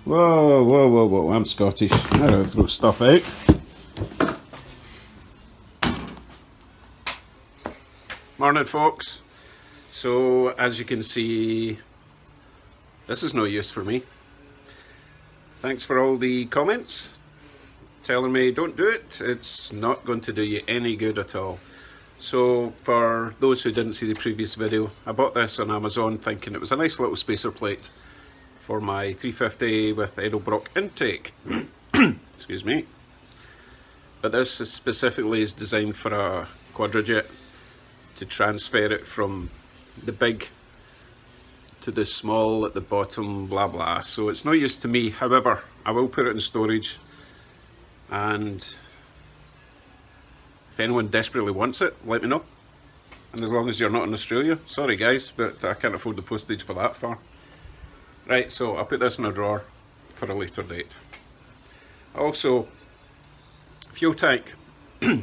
Whoa, whoa, whoa, whoa, I'm Scottish. I don't throw stuff out. Morning, folks. So, as you can see, this is no use for me. Thanks for all the comments telling me don't do it. It's not going to do you any good at all. So, for those who didn't see the previous video, I bought this on Amazon thinking it was a nice little spacer plate for my 350 with Edelbrock intake. Excuse me. But this specifically is designed for a quadrajet to transfer it from the big to the small at the bottom, blah blah. So it's no use to me. However, I will put it in storage, and if anyone desperately wants it, let me know. And as long as you're not in Australia, sorry guys, but I can't afford the postage for that far. Right, so I'll put this in a drawer for a later date. Also, fuel tank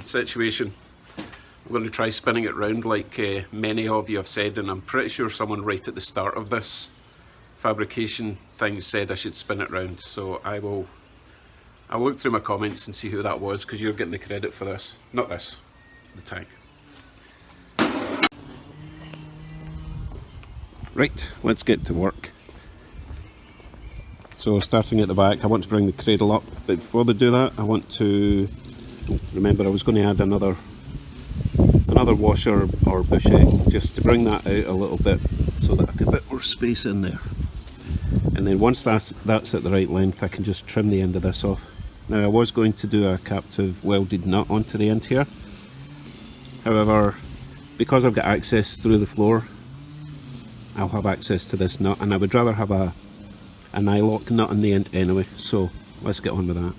situation. I'm going to try spinning it round like many of you have said, and I'm pretty sure someone right at the start of this fabrication thing said I should spin it round. So I'll look through my comments and see who that was, because you're getting the credit for this. Not this, the tank. Right, let's get to work. So starting at the back, I want to bring the cradle up, but before they do that, I want to, remember I was going to add another washer or bushing, just to bring that out a little bit so that I get a bit more space in there. And then once that's at the right length, I can just trim the end of this off. Now I was going to do a captive welded nut onto the end here, however, because I've got access through the floor, I'll have access to this nut, and I would rather have a nylock nut on the end anyway, so let's get on with that.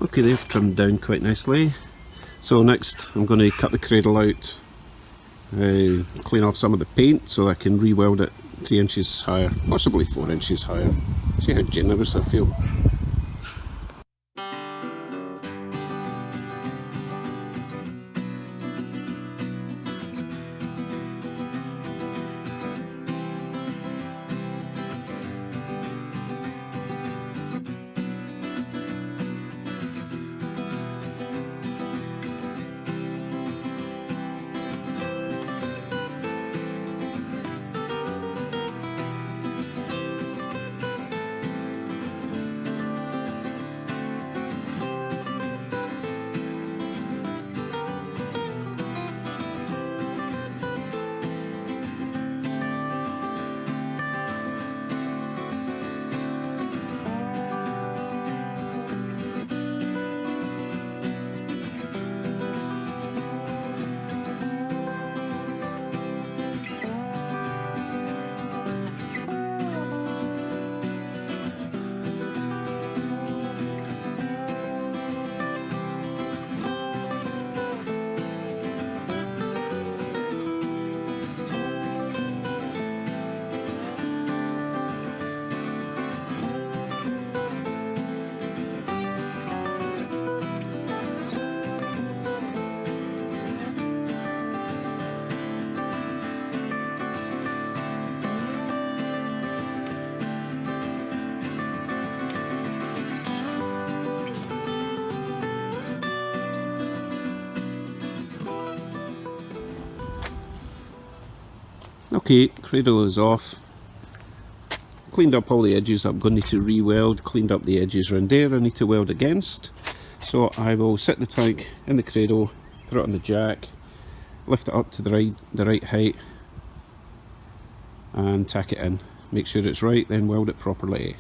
Okay, they've trimmed down quite nicely. So next I'm going to cut the cradle out, clean off some of the paint so I can re-weld it 3 inches higher, possibly 4 inches higher. See how generous I feel. Okay, cradle is off. Cleaned up all the edges that I'm going to need to re-weld, cleaned up the edges around there I need to weld against. So I will set the tank in the cradle, put it on the jack, lift it up to the right height and tack it in. make sure it's right, then weld it properly.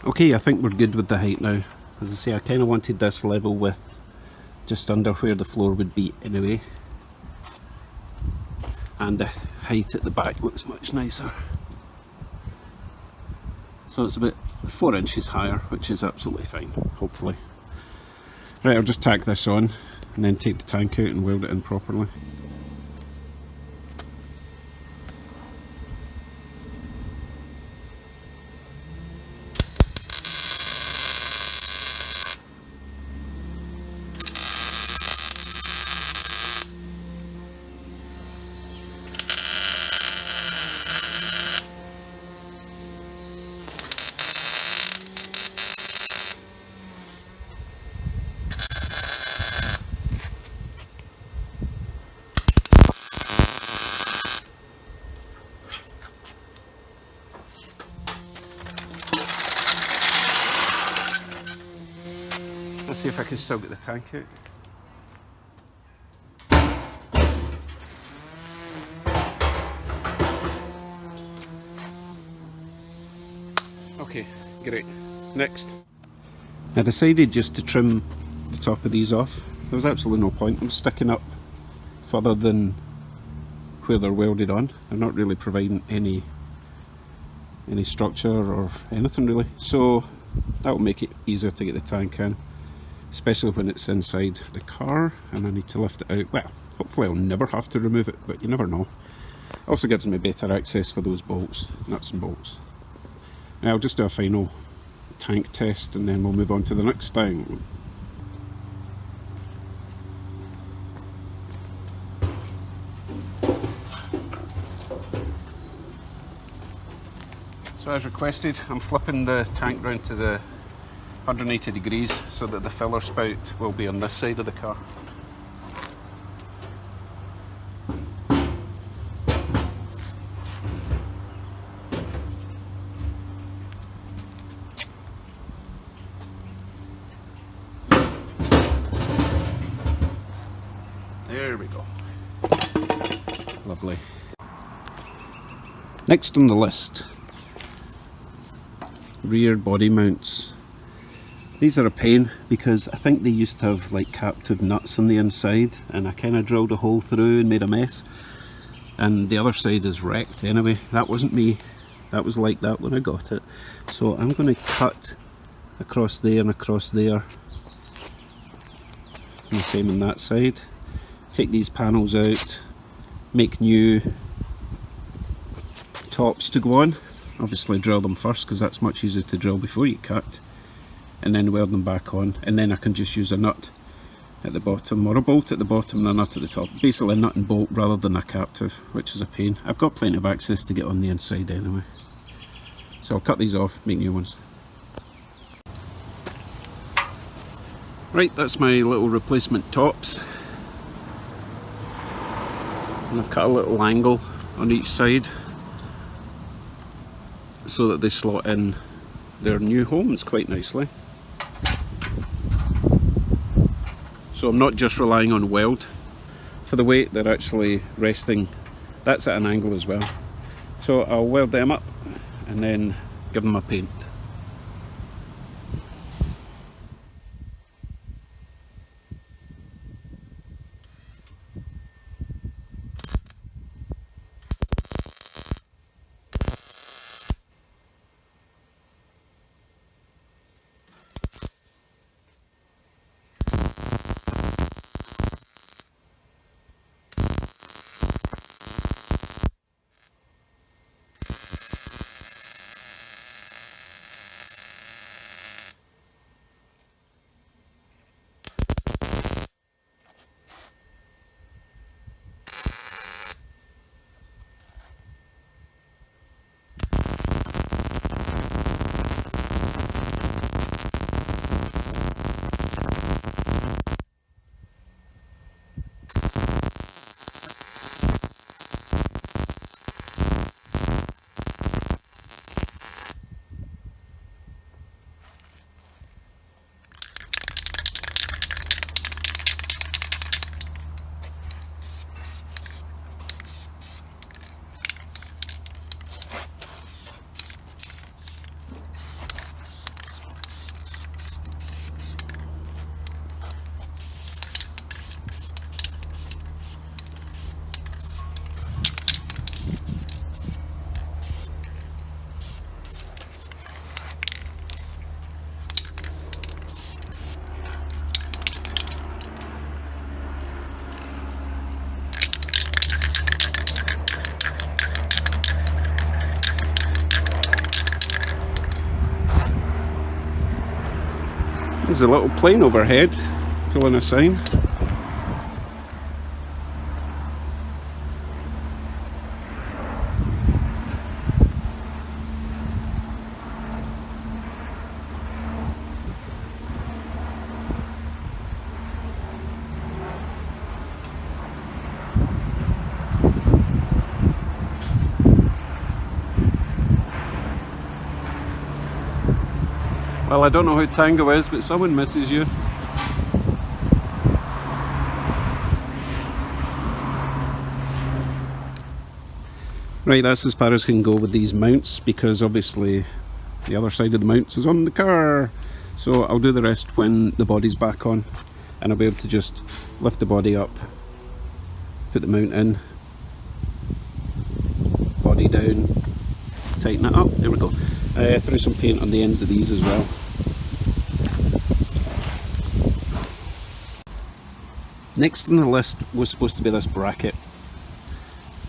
Okay, I think we're good with the height now. As I say, I kind of wanted this level with just under where the floor would be anyway. And the height at the back looks much nicer. So it's about 4 inches higher, which is absolutely fine, hopefully. Right, I'll just tack this on and then take the tank out and weld it in properly. Let's see if I can still get the tank out. Okay, great. Next. I decided just to trim the top of these off. There was absolutely no point. I'm sticking up further than where they're welded on. They're not really providing any structure or anything really. So that will make it easier to get the tank in, especially when it's inside the car and I need to lift it out. Well, hopefully I'll never have to remove it, but you never know. Also gives me better access for those bolts, nuts and bolts. Now I'll just do a final tank test and then we'll move on to the next thing. So as requested, I'm flipping the tank round to the 180 degrees so that the filler spout will be on this side of the car. There we go. Lovely. Next on the list, rear body mounts. These are a pain because I think they used to have like captive nuts on the inside and I kind of drilled a hole through and made a mess, and the other side is wrecked anyway. That wasn't me, that was like that when I got it. So I'm going to cut across there and across there, and the same on that side. Take these panels out, make new tops to go on. Obviously drill them first because that's much easier to drill before you cut, and then weld them back on, and then I can just use a nut at the bottom or a bolt at the bottom and a nut at the top. Basically a nut and bolt rather than a captive, which is a pain. I've got plenty of access to get on the inside anyway. So I'll cut these off, make new ones. Right, that's my little replacement tops. And I've cut a little angle on each side so that they slot in their new homes quite nicely. So I'm not just relying on weld for the weight, they're actually resting, that's at an angle as well. So I'll weld them up and then give them a paint. There's a little plane overhead pulling a sign. Well, I don't know who Tango is, but someone misses you. Right, that's as far as I can go with these mounts, because obviously the other side of the mounts is on the car. So I'll do the rest when the body's back on, and I'll be able to just lift the body up, put the mount in, body down, tighten it up. There we go. Throw some paint on the ends of these as well. Next on the list was supposed to be this bracket.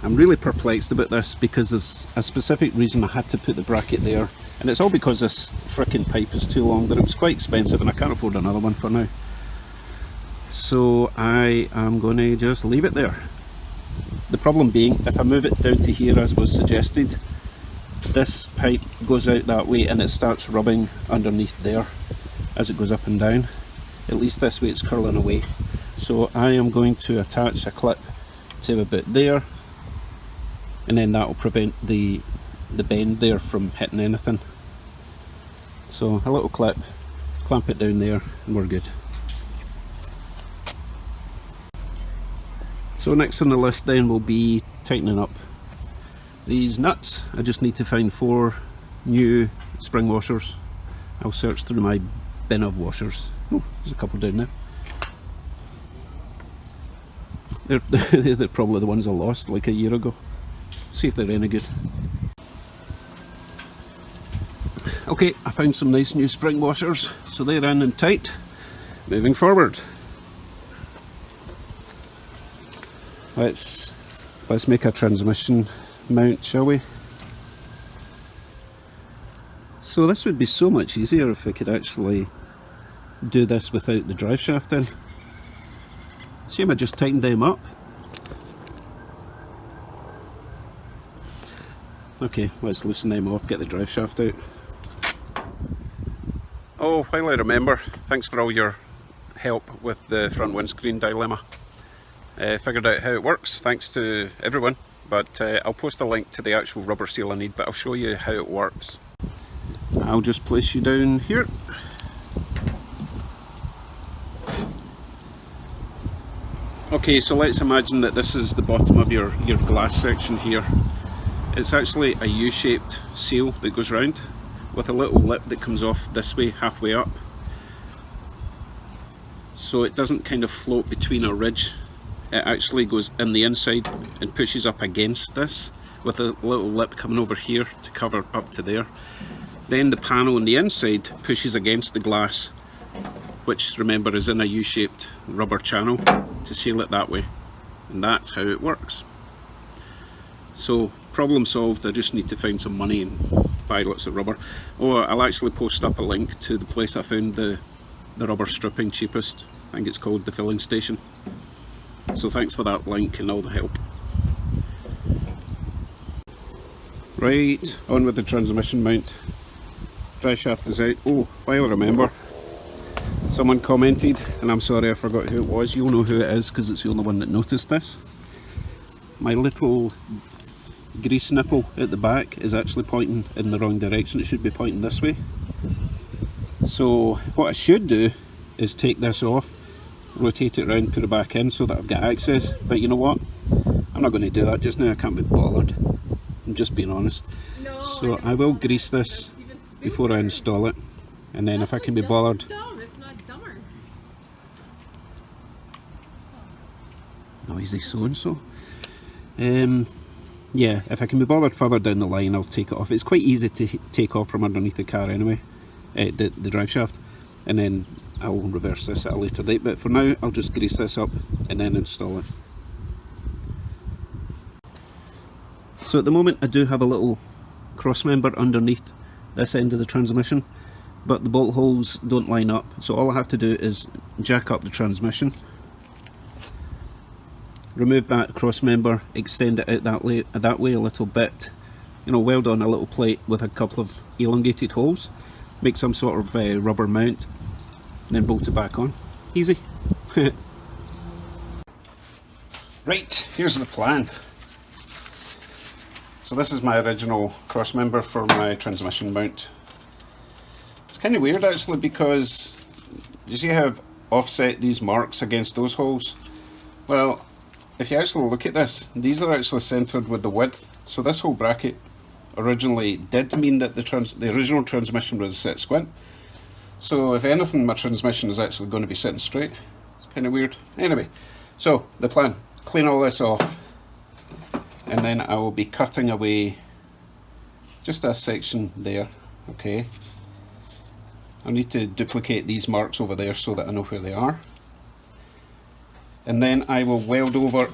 I'm really perplexed about this because there's a specific reason I had to put the bracket there, and it's all because this frickin' pipe is too long, but it was quite expensive and I can't afford another one for now. So I am going to just leave it there. The problem being, if I move it down to here as was suggested, this pipe goes out that way and it starts rubbing underneath there as it goes up and down. At least this way it's curling away. So I am going to attach a clip to about there, and then that will prevent the bend there from hitting anything. So a little clip, clamp it down there, and we're good. So next on the list then will be tightening up these nuts. I just need to find 4 new spring washers. I'll search through my bin of washers. Oh, there's a couple down there. They're probably the ones I lost like a year ago. See if they're any good. Okay, I found some nice new spring washers, so they're in and tight. Moving forward. Let's make a transmission mount, shall we? So this would be so much easier if I could actually do this without the drive shaft in. Shame I just tightened them up. Okay, let's loosen them off, get the drive shaft out. Oh, while I remember, thanks for all your help with the front windscreen dilemma. Figured out how it works, thanks to everyone, but I'll post a link to the actual rubber seal I need, but I'll show you how it works. I'll just place you down here. Okay, so let's imagine that this is the bottom of your glass section here. It's actually a U-shaped seal that goes round with a little lip that comes off this way, halfway up. So it doesn't kind of float between a ridge. It actually goes in the inside and pushes up against this with a little lip coming over here to cover up to there. Then the panel on the inside pushes against the glass, which remember is in a U-shaped rubber channel, to seal it that way. And that's how it works. So problem solved, I just need to find some money and buy lots of rubber. Oh, I'll actually post up a link to the place I found the rubber stripping cheapest. I think it's called the Filling Station. So thanks for that link and all the help. Right, on with the transmission mount. Drive shaft is out. Oh, while I remember, someone commented, and I'm sorry I forgot who it was. You'll know who it is because it's the only one that noticed this. My little grease nipple at the back is actually pointing in the wrong direction. It should be pointing this way. So what I should do is take this off, rotate it around, put it back in so that I've got access. But you know what? I'm not going to do that just now. I can't be bothered. I'm just being honest. No, so I will grease this before I install it, and then if I can be bothered. Noisy so and so. Yeah, if I can be bothered further down the line, I'll take it off. It's quite easy to take off from underneath the car anyway, the drive shaft, and then I'll reverse this at a later date. But for now, I'll just grease this up and then install it. So at the moment, I do have a little cross member underneath this end of the transmission. but the bolt holes don't line up, so all I have to do is jack up the transmission, remove that cross member, extend it out that way a little bit, you know, weld on a little plate with a couple of elongated holes, make some sort of rubber mount, and then bolt it back on. Easy. Right, here's the plan. So this is my original cross member for my transmission mount. It's kind of weird actually, because you see how I've offset these marks against those holes? Well, if you actually look at this, these are actually centered with the width. So this whole bracket originally did mean that the original transmission was set squint. So if anything, my transmission is actually going to be sitting straight. It's kind of weird. Anyway, so the plan, clean all this off, and then I will be cutting away just a section there. Okay, I need to duplicate these marks over there so that I know where they are, and then I will weld over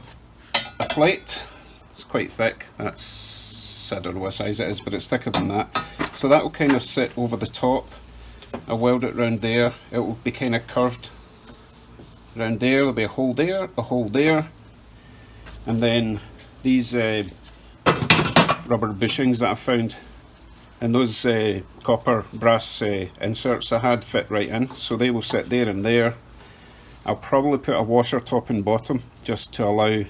a plate. It's quite thick, that's, I don't know what size it is, but it's thicker than that, so that will kind of sit over the top. I'll weld it around there, it will be kind of curved around there, there'll be a hole there, and then these rubber bushings that I found, and those copper brass inserts I had fit right in, so they will sit there and there. I'll probably put a washer top and bottom just to allow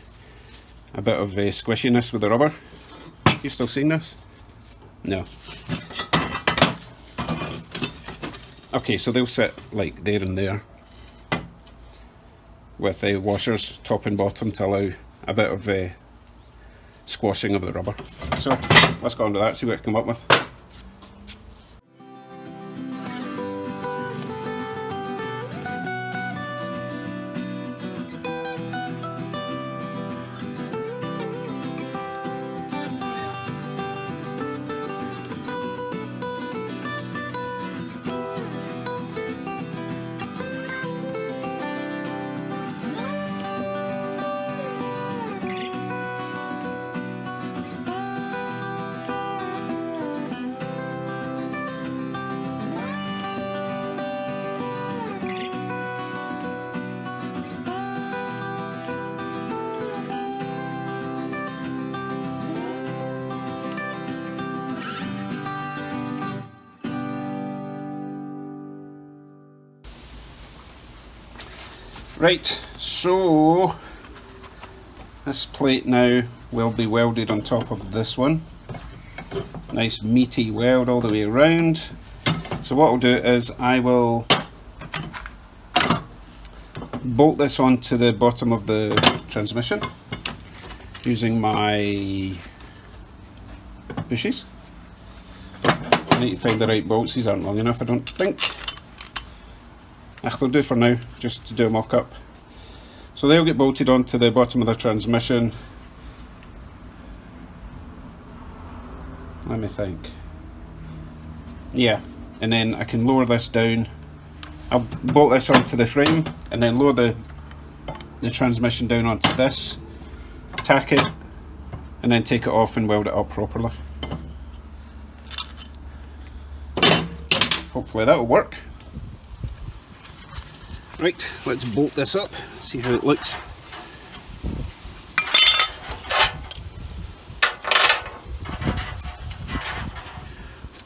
a bit of squishiness with the rubber. You still seeing this? No. Okay, so they'll sit like there and there with washers top and bottom to allow a bit of squashing of the rubber. So let's go on to that, see what I can come up with. Right, so this plate now will be welded on top of this one. Nice meaty weld all the way around. So what I'll do is I will bolt this onto the bottom of the transmission using my bushes. I need to find the right bolts, these aren't long enough I don't think. They'll do for now, just to do a mock-up. So they'll get bolted onto the bottom of the transmission. Let me think. Yeah, and then I can lower this down. I'll bolt this onto the frame and then lower the transmission down onto this, tack it, and then take it off and weld it up properly. Hopefully that'll work. Right, let's bolt this up, see how it looks.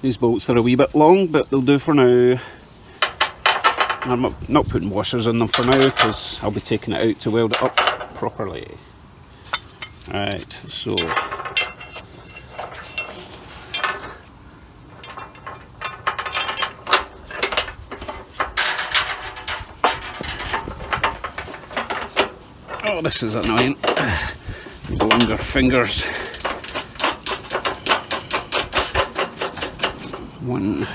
These bolts are a wee bit long, but they'll do for now. I'm not putting washers in them for now because I'll be taking it out to weld it up properly. Right, so oh, this is annoying. Longer fingers. One.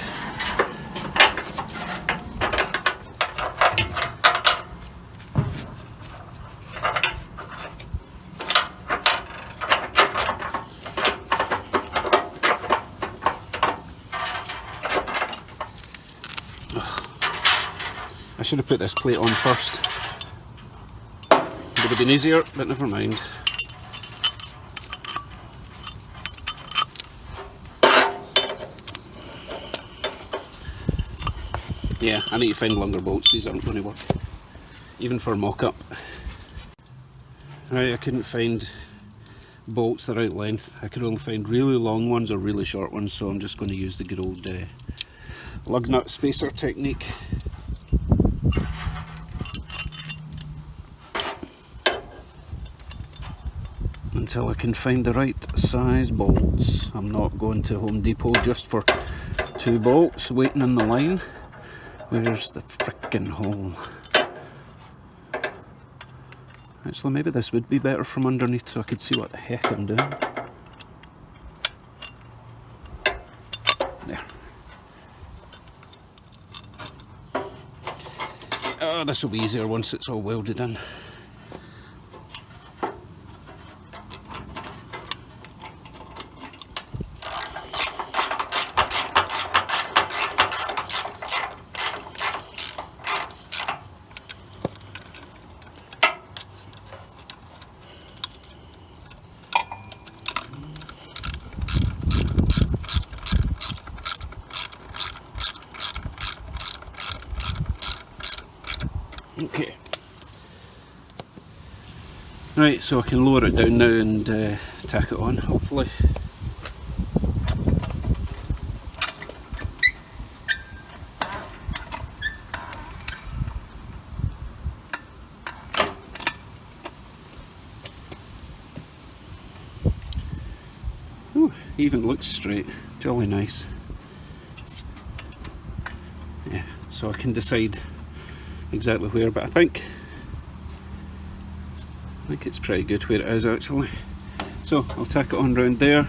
I should have put this plate on first. Would have been easier, but never mind. Yeah, I need to find longer bolts. These aren't going to work, even for mock-up. Right, I couldn't find bolts the right length. I could only find really long ones or really short ones, so I'm just going to use the good old lug nut spacer technique. Until I can find the right size bolts. I'm not going to Home Depot just for 2 bolts waiting in the line. Where's the frickin' hole? Actually, maybe this would be better from underneath so I could see what the heck I'm doing. There. Oh, this will be easier once it's all welded in. Okay. Right, so I can lower it down now and tack it on, hopefully. Ooh, even looks straight. Jolly nice. Yeah, so I can decide exactly where, but I think it's pretty good where it is actually. So I'll tack it on round there,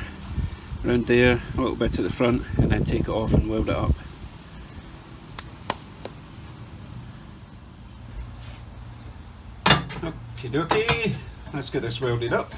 a little bit at the front, and then take it off and weld it up. Okie dokie, let's get this welded up.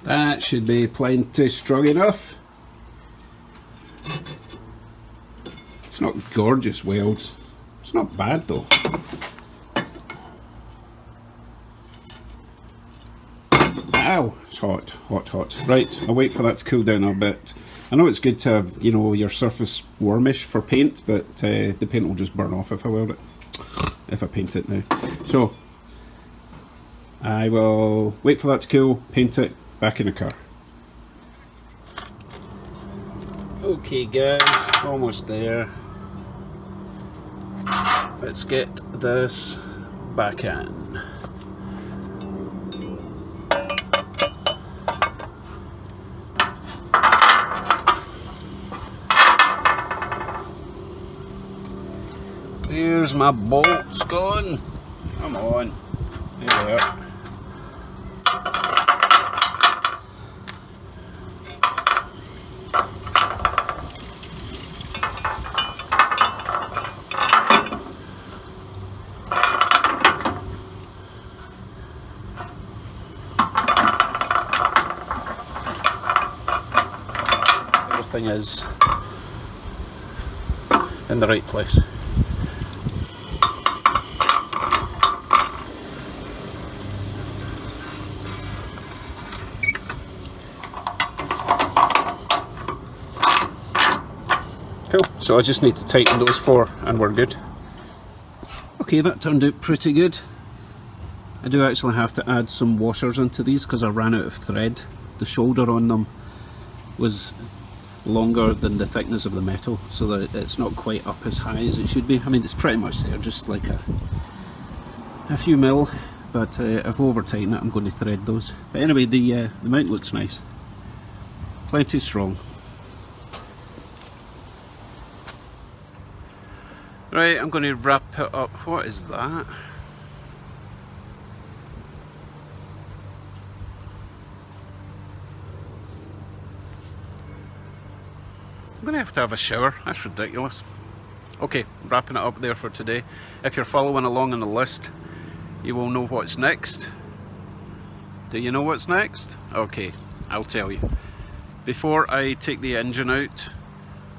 That should be plenty strong enough. It's not gorgeous welds. It's not bad though. Ow! It's hot, hot, hot. Right, I'll wait for that to cool down a bit. I know it's good to have, you know, your surface warmish for paint, but the paint will just burn off if I weld it. If I paint it now. So, I will wait for that to cool, paint it, back in the car. Okay guys, almost there. Let's get this back in. There's my bolts gone. Come on. There they are. Everything is in the right place. Cool, so I just need to tighten those four and we're good. Okay, that turned out pretty good. I do actually have to add some washers into these because I ran out of thread. The shoulder on them was longer than the thickness of the metal, so that it's not quite up as high as it should be. I mean, it's pretty much there, just like a few mil, but if I over tighten it I'm going to thread those. But anyway, the mount looks nice, plenty strong. Right, I'm going to wrap it up. What is that? I'm going to have a shower. That's ridiculous. Okay, wrapping it up there for today. If you're following along on the list, you will know what's next. Do you know what's next? Okay, I'll tell you. Before I take the engine out,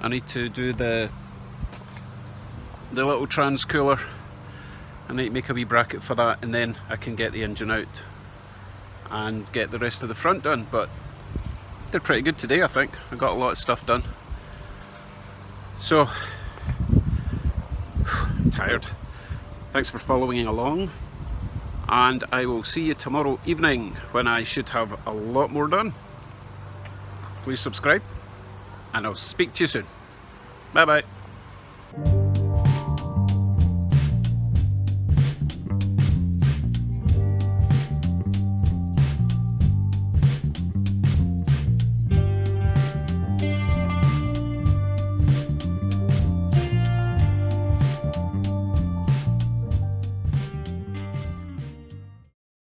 I need to do the little trans cooler. I need to make a wee bracket for that, and then I can get the engine out and get the rest of the front done. But they're pretty good today, I think. I got a lot of stuff done. So, I'm tired. Thanks for following along, and I will see you tomorrow evening when I should have a lot more done. Please subscribe, and I'll speak to you soon. Bye bye.